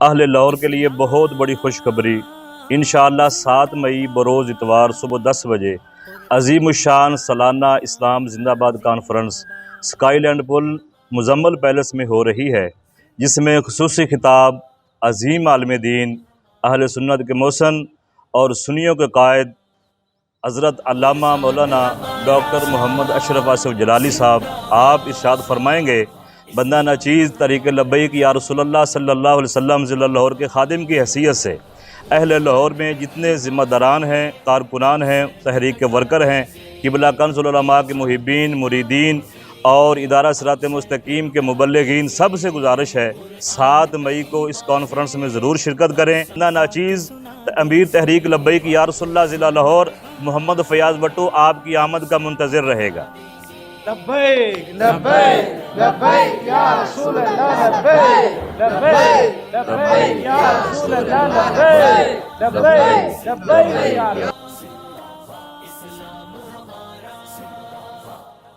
اہل لاہور کے لیے بہت بڑی خوشخبری، انشاءاللہ 7 مئی بروز اتوار صبح 10 بجے عظیم الشان سالانہ اسلام زندہ باد کانفرنس سکائی لینڈ پل مزمل پیلس میں ہو رہی ہے، جس میں خصوصی خطاب عظیم عالم دین اہل سنت کے محسن اور سنیوں کے قائد حضرت علامہ مولانا ڈاکٹر محمد اشرف آصف جلالی صاحب آپ ارشاد فرمائیں گے، بندہ ناچیز طریق لبیک یا رسول اللہ صلی اللہ علیہ وسلم ضلع لاہور کے خادم کی حیثیت سے اہل لاہور میں جتنے ذمہ داران ہیں، کارکنان ہیں، تحریک کے ورکر ہیں، قبلہ کنز العلماء کے محبین، مریدین اور ادارہ صراط مستقیم کے مبلغین، سب سے گزارش ہے 7 مئی کو اس کانفرنس میں ضرور شرکت کریں۔ بندہ ناچیز امیر تحریک لبیک یا رسول اللہ ضلع لاہور محمد فیاض بٹو آپ کی آمد کا منتظر رہے گا۔ لبیک لبیک لبیک یا رسول اللہ، لبیک لبیک لبیک یا رسول اللہ، لبیک لبیک لبیک یا رسول اللہ۔